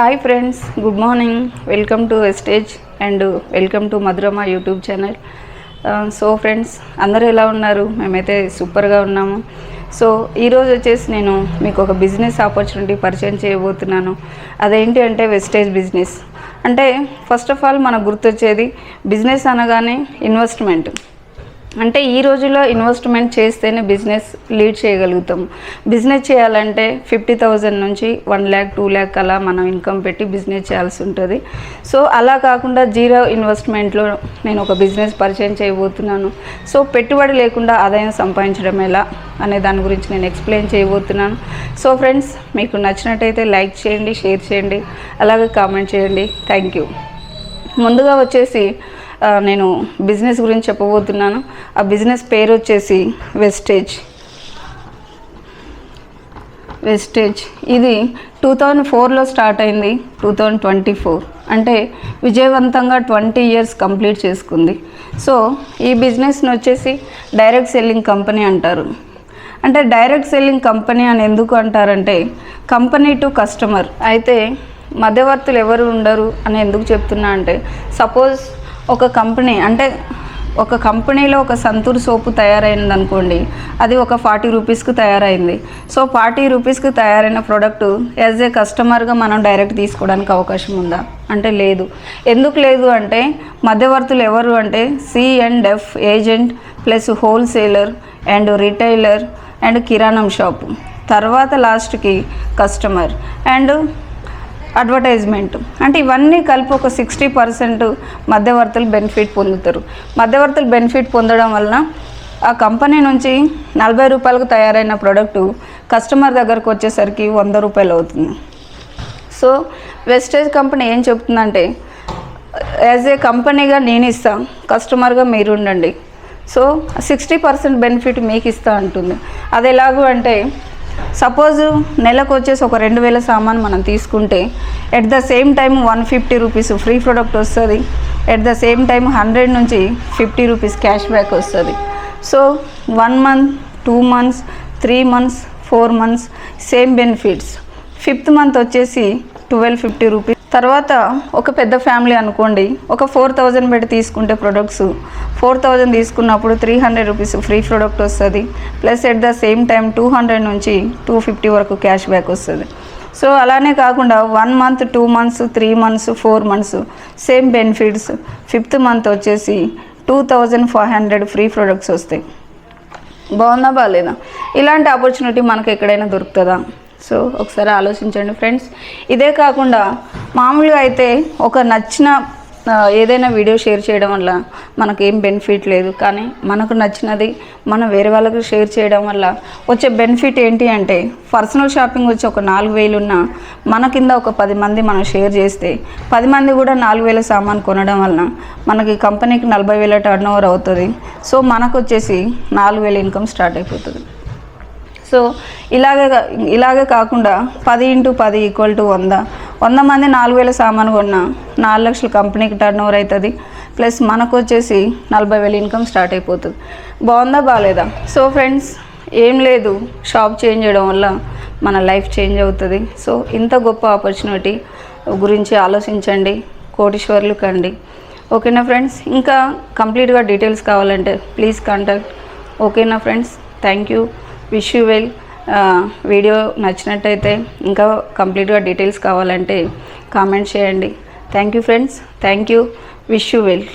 Hi friends, good morning. Welcome to వెస్టేజ్ and welcome to Madhurama YouTube channel. So friends, అందరూ ఎలా ఉన్నారు? మేమైతే సూపర్గా ఉన్నాము. సో ఈరోజు వచ్చేసి నేను మీకు ఒక బిజినెస్ ఆపర్చునిటీ పరిచయం చేయబోతున్నాను. అదేంటి అంటే వెస్టేజ్ బిజినెస్. అంటే ఫస్ట్ ఆఫ్ ఆల్ మనకు గుర్తొచ్చేది బిజినెస్ అనగానే ఇన్వెస్ట్మెంట్. అంటే ఈ రోజుల్లో ఇన్వెస్ట్మెంట్ చేస్తేనే బిజినెస్ లీడ్ చేయగలుగుతాం. బిజినెస్ చేయాలంటే 50,000 నుంచి 1 lakh 2 lakh అలా మనం ఇన్కమ్ పెట్టి బిజినెస్ చేయాల్సి ఉంటుంది. సో అలా కాకుండా జీరో ఇన్వెస్ట్మెంట్లో నేను ఒక బిజినెస్ పరిచయం చేయబోతున్నాను. సో పెట్టుబడి లేకుండా ఆదాయం సంపాదించడం ఎలా అనే దాని గురించి నేను ఎక్స్ప్లెయిన్ చేయబోతున్నాను. సో ఫ్రెండ్స్, మీకు నచ్చినట్టయితే లైక్ చేయండి, షేర్ చేయండి, అలాగే కామెంట్ చేయండి. Thank you. ముందుగా వచ్చేసి నేను బిజినెస్ గురించి చెప్పబోతున్నాను. ఆ బిజినెస్ పేరు వచ్చేసి వెస్టేజ్. ఇది 2004లో స్టార్ట్ అయింది, 2024 అంటే విజయవంతంగా 20 years కంప్లీట్ చేసుకుంది. సో ఈ బిజినెస్ని వచ్చేసి డైరెక్ట్ సెల్లింగ్ కంపెనీ అంటారు. అంటే డైరెక్ట్ సెల్లింగ్ కంపెనీ అని ఎందుకు అంటారంటే కంపెనీ టు కస్టమర్. అయితే మధ్యవర్తులు ఎవరు ఉండరు అని ఎందుకు చెప్తున్నా అంటే సపోజ్ ఒక కంపెనీ, అంటే ఒక కంపెనీలో ఒక సంతూర్ సోపు తయారైంది అనుకోండి, అది ఒక 40 రూపీస్కి తయారైంది. సో 40 రూపీస్కి తయారైన ప్రోడక్ట్ యాజ్ ఏ కస్టమర్గా మనం డైరెక్ట్ తీసుకోవడానికి అవకాశం ఉందా అంటే లేదు. ఎందుకు లేదు అంటే మధ్యవర్తులు ఎవరు అంటే C&F agent plus wholesaler and retailer and కిరాణం షాపు, తర్వాత లాస్ట్కి కస్టమర్ అండ్ అడ్వర్టైజ్మెంట్. అంటే ఇవన్నీ కలిపి ఒక 60% మధ్యవర్తులు బెనిఫిట్ పొందుతారు. మధ్యవర్తులు బెనిఫిట్ పొందడం వలన ఆ కంపెనీ నుంచి 40 రూపాయలకు తయారైన ప్రోడక్టు కస్టమర్ దగ్గరకు వచ్చేసరికి 100 రూపాయలు అవుతుంది. సో వెస్టేజ్ కంపెనీ ఏం చెప్తుందంటే యాజ్ ఏ కంపెనీగా నేను ఇస్తాను, కస్టమర్గా మీరు ఉండండి. సో 60% బెనిఫిట్ మీకు ఇస్తా అంటుంది. అది ఎలాగూ అంటే సపోజ్ నెలకు వచ్చేసి ఒక 2,000 సామాన్ మనం తీసుకుంటే at the same time 150 rupees free product వస్తుంది. ఎట్ ద సేమ్ టైం 100 నుంచి 50 రూపీస్ క్యాష్ బ్యాక్ వస్తుంది. So 1 month 2 months 3 months 4 months same benefits. 5th month వచ్చేసి 1250 రూపీస్. తర్వాత ఒక పెద్ద ఫ్యామిలీ అనుకోండి, ఒక 4,000 పెట్టి తీసుకుంటే ప్రొడక్ట్స్ 4,000 తీసుకున్నప్పుడు 300 రూపీస్ ఫ్రీ ప్రోడక్ట్ వస్తుంది. Plus at the same time 200 నుంచి 250 వరకు క్యాష్ బ్యాక్ వస్తుంది. సో అలానే కాకుండా 1 month 2 months 3 months 4 months same benefits. 5th month వచ్చేసి 2,500 ఫ్రీ ప్రొడక్ట్స్ వస్తాయి. బాగుందా బాగాలేదా? ఇలాంటి ఆపర్చునిటీ మనకు ఎక్కడైనా దొరుకుతుందా? సో ఒకసారి ఆలోచించండి ఫ్రెండ్స్. ఇదే కాకుండా మామూలుగా అయితే ఒక నచ్చిన ఏదైనా వీడియో షేర్ చేయడం వల్ల మనకు ఏం బెనిఫిట్ లేదు. కానీ మనకు నచ్చినది మనం వేరే వాళ్ళకి షేర్ చేయడం వల్ల వచ్చే బెనిఫిట్ ఏంటి అంటే పర్సనల్ షాపింగ్ వచ్చి ఒక 4,000 ఉన్నా మన కింద ఒక 10 మంది మనం షేర్ చేస్తే 10 మంది కూడా 4,000 సామాన్ కొనడం వలన మనకి కంపెనీకి 40,000 టర్న్ ఓవర్ అవుతుంది. సో మనకు వచ్చేసి 4,000 ఇన్కమ్ స్టార్ట్ అయిపోతుంది. సో ఇలాగే కాకుండా 10 × 10 = 100 మంది 4,000 సామాను కొన్నా 4 లక్షల కంపెనీకి టర్న్ ఓవర్ అవుతుంది. ప్లస్ మనకు వచ్చేసి 40,000 ఇన్కమ్ స్టార్ట్ అయిపోతుంది. బాగుందా బాగాలేదా? సో ఫ్రెండ్స్, ఏం లేదు, షాప్ చేంజ్ చేయడం వల్ల మన లైఫ్ చేంజ్ అవుతుంది. సో ఇంత గొప్ప ఆపర్చునిటీ గురించి ఆలోచించండి, కోటీశ్వర్లు కండి. ఓకేనా ఫ్రెండ్స్? ఇంకా కంప్లీట్గా డీటెయిల్స్ కావాలంటే ప్లీజ్ కాంటాక్ట్. ఓకేనా friends? Thank you. Wish you well. Video నచ్చినట్టయితే ఇంకా కంప్లీట్గా డీటెయిల్స్ కావాలంటే కామెంట్ చేయండి. Thank you friends. Thank you. Wish you well.